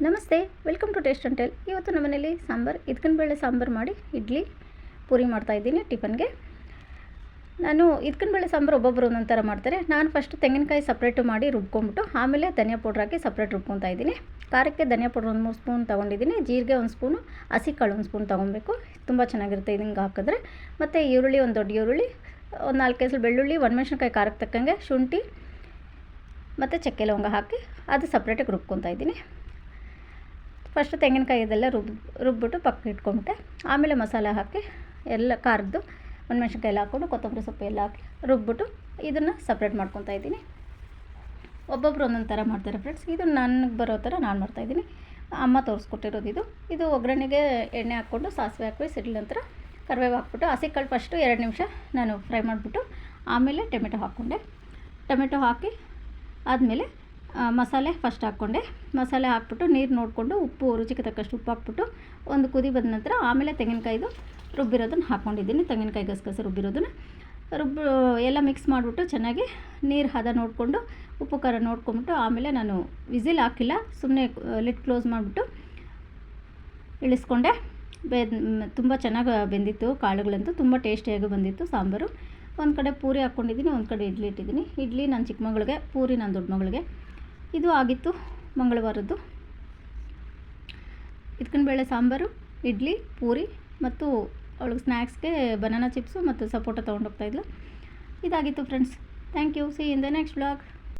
ನಮಸ್ತೆ, welcome to taste and tell. ಇವತ್ತು ನಮ್ಮ ಮನೇಲಿ ಸಾಂಬಾರು ಬೇಳೆ ಸಾಂಬಾರು ಮಾಡಿ ಇಡ್ಲಿ ಪೂರಿ ಮಾಡ್ತಾಯಿದ್ದೀನಿ ಟಿಫನ್ಗೆ. ನಾನು ಬೇಳೆ ಸಾಂಬಾರು ಒಬ್ಬೊಬ್ಬರು ಒಂದೊಂದು ಥರ ಮಾಡ್ತಾರೆ. ನಾನು ಫಸ್ಟ್ ತೆಂಗಿನಕಾಯಿ ಸಪ್ರೇಟು ಮಾಡಿ ರುಬ್ಕೊಂಬಿಟ್ಟು ಆಮೇಲೆ ಧನಿಯಾ ಪೌಡ್ರ್ ಹಾಕಿ ಸಪ್ರೇಟ್ ರುಬ್ಕೊತಾ ಇದ್ದೀನಿ. ಖಾರಕ್ಕೆ ಧನಿಯಾ ಪೌಡ್ರ್ ಒಂದು 3 ಸ್ಪೂನ್ ತೊಗೊಂಡಿದ್ದೀನಿ. ಜೀರಿಗೆ 1 ಸ್ಪೂನು, ಹಸಿ ಕಾಳು 1 ಸ್ಪೂನ್ ತೊಗೊಬೇಕು. ತುಂಬ ಚೆನ್ನಾಗಿರುತ್ತೆ ಹಿಂಗೆ ಹಾಕಿದ್ರೆ. ಮತ್ತು ಈರುಳ್ಳಿ, ಒಂದು ದೊಡ್ಡ ಈರುಳ್ಳಿ, ಒಂದು 4 ಎಸಳು ಬೆಳ್ಳುಳ್ಳಿ, ಒಣಮೆಣ್ಸಿನ್ಕಾಯಿ ಖಾರಕ್ಕೆ ತಕ್ಕಂಗೆ, ಶುಂಠಿ ಮತ್ತು ಚಕ್ಕೆ ಲವಂಗ ಹಾಕಿ ಅದು ಸಪ್ರೇಟಾಗಿ ರುಬ್ಕೊತಾ ಇದ್ದೀನಿ. ಫಸ್ಟ್ ತೆಂಗಿನಕಾಯಿ ಇದೆಲ್ಲ ರುಬ್ಬಿಟ್ಟು ಪಕ್ಕ ಇಟ್ಕೊಂಬಿಟ್ಟೆ. ಆಮೇಲೆ ಮಸಾಲೆ ಹಾಕಿ ಎಲ್ಲ ಖಾರದ್ದು ಒಣಮೆಣ್ಸಿನ್ಕಾಯಿ ಎಲ್ಲ ಹಾಕ್ಕೊಂಡು ಕೊತ್ತಂಬರಿ ಸೊಪ್ಪು ಎಲ್ಲ ಹಾಕಿ ರುಬ್ಬಿಟ್ಟು ಇದನ್ನು ಸಪ್ರೇಟ್ ಮಾಡ್ಕೊತಾ ಇದ್ದೀನಿ. ಒಬ್ಬೊಬ್ರು ಒಂದೊಂದು ಥರ ಮಾಡ್ತಾರೆ ಫ್ರೆಂಡ್ಸ್. ಇದು ನನಗೆ ಬರೋ ಥರ ನಾನು ಮಾಡ್ತಾಯಿದ್ದೀನಿ. ಅಮ್ಮ ತೋರಿಸ್ಕೊಟ್ಟಿರೋದು ಇದು ಒಗ್ಗರಣೆಗೆ ಎಣ್ಣೆ ಹಾಕ್ಕೊಂಡು ಸಾಸಿವೆ ಹಾಕಿ ಸಿಡಿದ ನಂತರ ಕರಿಬೇವು ಹಾಕ್ಬಿಟ್ಟು ಹಸಿ ಕಾಳು ಫಸ್ಟು 2 ನಿಮಿಷ ನಾನು ಫ್ರೈ ಮಾಡಿಬಿಟ್ಟು ಆಮೇಲೆ ಟೊಮೆಟೊ ಹಾಕ್ಕೊಂಡೆ. ಟೊಮೆಟೊ ಹಾಕಿ ಆದಮೇಲೆ ಮಸಾಲೆ ಫಸ್ಟ್ ಹಾಕ್ಕೊಂಡೆ. ಮಸಾಲೆ ಹಾಕ್ಬಿಟ್ಟು ನೀರು ನೋಡಿಕೊಂಡು ಉಪ್ಪು ರುಚಿಗೆ ತಕ್ಕಷ್ಟು ಉಪ್ಪು ಹಾಕ್ಬಿಟ್ಟು ಒಂದು ಕುದಿ ಬಂದ ನಂತರ ಆಮೇಲೆ ತೆಂಗಿನಕಾಯಿದು ರುಬ್ಬಿರೋದನ್ನು ಹಾಕ್ಕೊಂಡಿದ್ದೀನಿ. ತೆಂಗಿನಕಾಯಿ ಗಸಗಸೆ ರುಬ್ಬಿರೋದನ್ನು ಎಲ್ಲ ಮಿಕ್ಸ್ ಮಾಡಿಬಿಟ್ಟು ಚೆನ್ನಾಗಿ ನೀರು ಹದ ನೋಡಿಕೊಂಡು ಉಪ್ಪು ಖಾರ ನೋಡ್ಕೊಂಬಿಟ್ಟು ಆಮೇಲೆ ನಾನು ವಿಸಿಲ್ ಹಾಕಿಲ್ಲ, ಸುಮ್ಮನೆ ಲಿಡ್ ಕ್ಲೋಸ್ ಮಾಡಿಬಿಟ್ಟು ಇಳಿಸ್ಕೊಂಡೆ. ತುಂಬ ಚೆನ್ನಾಗಿ ಬೆಂದಿತ್ತು. ಕಾಳುಗಳಂತೂ ತುಂಬ ಟೇಸ್ಟಿಯಾಗಿ ಬಂದಿತ್ತು ಸಾಂಬಾರು. ಒಂದು ಕಡೆ ಪೂರಿ ಹಾಕ್ಕೊಂಡಿದ್ದೀನಿ, ಒಂದು ಕಡೆ ಇಡ್ಲಿ ಇಟ್ಟಿದ್ದೀನಿ. ಇಡ್ಲಿ ನನ್ನ ಚಿಕ್ಕ ಮಗಳಿಗೆ, ಪೂರಿ ನನ್ನ ದೊಡ್ಡ ಮಗಳಿಗೆ. ಇದು ಆಗಿತ್ತು ಮಂಗಳವಾರದ್ದು ಬೇಳೆ ಸಾಂಬಾರು, ಇಡ್ಲಿ, ಪೂರಿ ಮತ್ತು ಅವಳಿಗೆ ಸ್ನ್ಯಾಕ್ಸ್ಗೆ ಬನಾನಾ ಚಿಪ್ಸು ಮತ್ತು ಸಪೋಟ ತೊಗೊಂಡೋಗ್ತಾಯಿದ್ಲು. ಇದಾಗಿತ್ತು friends. Thank you. See in the next vlog.